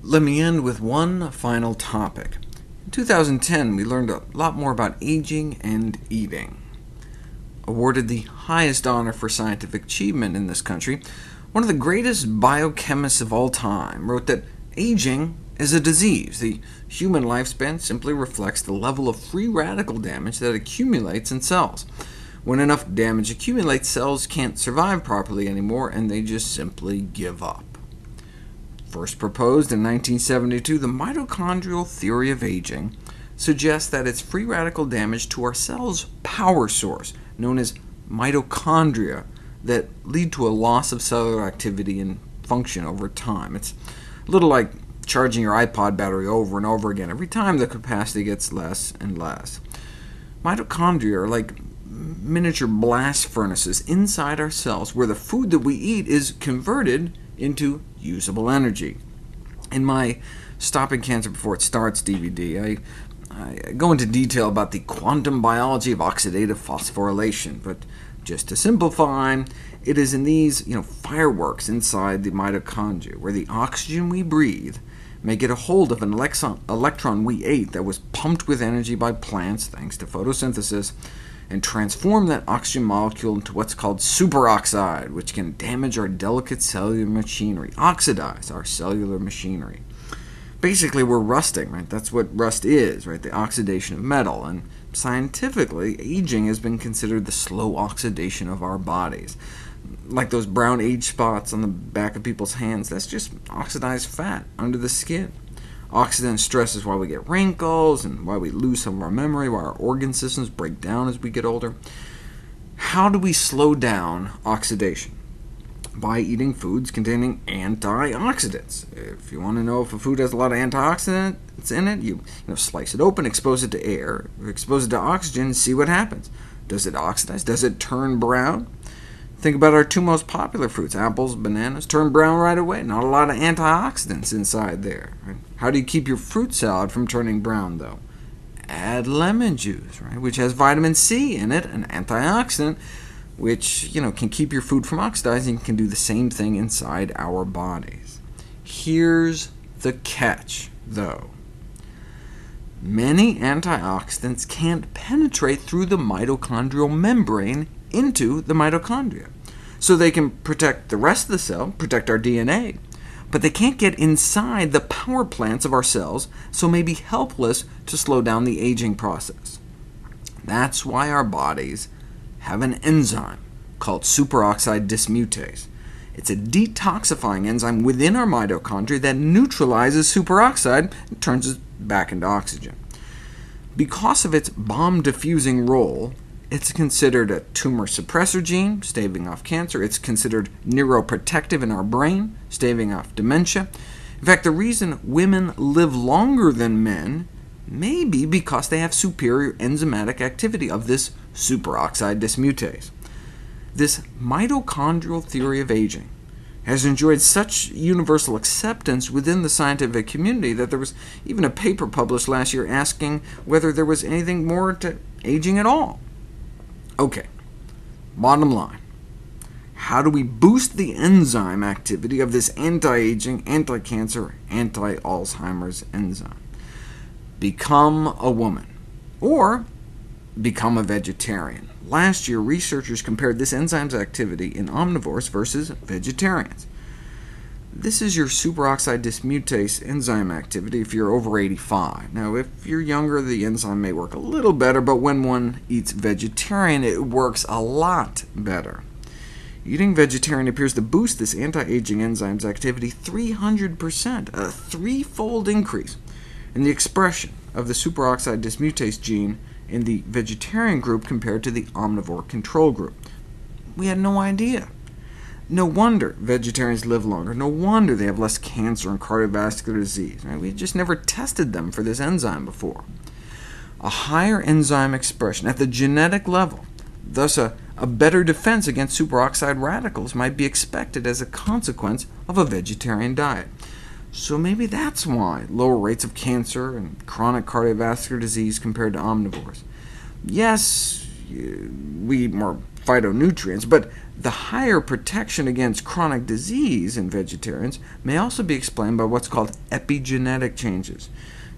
Let me end with one final topic. In 2010, we learned a lot more about aging and eating. Awarded the highest honor for scientific achievement in this country, one of the greatest biochemists of all time wrote that aging is a disease. The human lifespan simply reflects the level of free radical damage that accumulates in cells. When enough damage accumulates, cells can't survive properly anymore, and they just simply give up. First proposed in 1972, the mitochondrial theory of aging suggests that it's free radical damage to our cell's power source, known as mitochondria, that lead to a loss of cellular activity and function over time. It's a little like charging your iPod battery over and over again. Every time the capacity gets less and less. Mitochondria are like miniature blast furnaces inside our cells, where the food that we eat is converted into usable energy. In my Stopping Cancer Before It Starts DVD, I go into detail about the quantum biology of oxidative phosphorylation, but just to simplify, it is in these fireworks inside the mitochondria, where the oxygen we breathe may get a hold of an electron we ate that was pumped with energy by plants, thanks to photosynthesis, and transform that oxygen molecule into what's called superoxide, which can damage our delicate cellular machinery, oxidize our cellular machinery. Basically, we're rusting, right? That's what rust is, right? The oxidation of metal. And scientifically, aging has been considered the slow oxidation of our bodies. Like those brown age spots on the back of people's hands, that's just oxidized fat under the skin. Oxidant stress is why we get wrinkles, and why we lose some of our memory, why our organ systems break down as we get older. How do we slow down oxidation? By eating foods containing antioxidants. If you want to know if a food has a lot of antioxidants in it, you slice it open, expose it to air, expose it to oxygen, and see what happens. Does it oxidize? Does it turn brown? Think about our two most popular fruits, apples, bananas. Turn brown right away. Not a lot of antioxidants inside there. Right? How do you keep your fruit salad from turning brown, though? Add lemon juice, right, which has vitamin C in it, an antioxidant, which can keep your food from oxidizing, can do the same thing inside our bodies. Here's the catch, though. Many antioxidants can't penetrate through the mitochondrial membrane into the mitochondria. So they can protect the rest of the cell, protect our DNA, but they can't get inside the power plants of our cells, so may be helpless to slow down the aging process. That's why our bodies have an enzyme called superoxide dismutase. It's a detoxifying enzyme within our mitochondria that neutralizes superoxide and turns it back into oxygen. Because of its bomb-diffusing role, it's considered a tumor suppressor gene, staving off cancer. It's considered neuroprotective in our brain, staving off dementia. In fact, the reason women live longer than men may be because they have superior enzymatic activity of this superoxide dismutase. This mitochondrial theory of aging has enjoyed such universal acceptance within the scientific community that there was even a paper published last year asking whether there was anything more to aging at all. OK, bottom line, how do we boost the enzyme activity of this anti-aging, anti-cancer, anti-Alzheimer's enzyme? Become a woman, or become a vegetarian. Last year, researchers compared this enzyme's activity in omnivores versus vegetarians. This is your superoxide dismutase enzyme activity if you're over 85. Now, if you're younger, the enzyme may work a little better, but when one eats vegetarian, it works a lot better. Eating vegetarian appears to boost this anti-aging enzyme's activity 300%, a threefold increase in the expression of the superoxide dismutase gene in the vegetarian group compared to the omnivore control group. We had no idea. No wonder vegetarians live longer. No wonder they have less cancer and cardiovascular disease. Right? We just never tested them for this enzyme before. A higher enzyme expression at the genetic level, thus a better defense against superoxide radicals, might be expected as a consequence of a vegetarian diet. So maybe that's why lower rates of cancer and chronic cardiovascular disease compared to omnivores. Yes, we eat more phytonutrients, but the higher protection against chronic disease in vegetarians may also be explained by what's called epigenetic changes.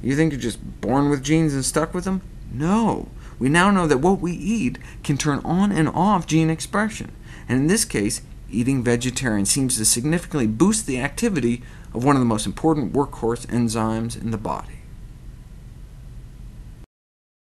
You think you're just born with genes and stuck with them? No. We now know that what we eat can turn on and off gene expression, and in this case, eating vegetarian seems to significantly boost the activity of one of the most important workhorse enzymes in the body.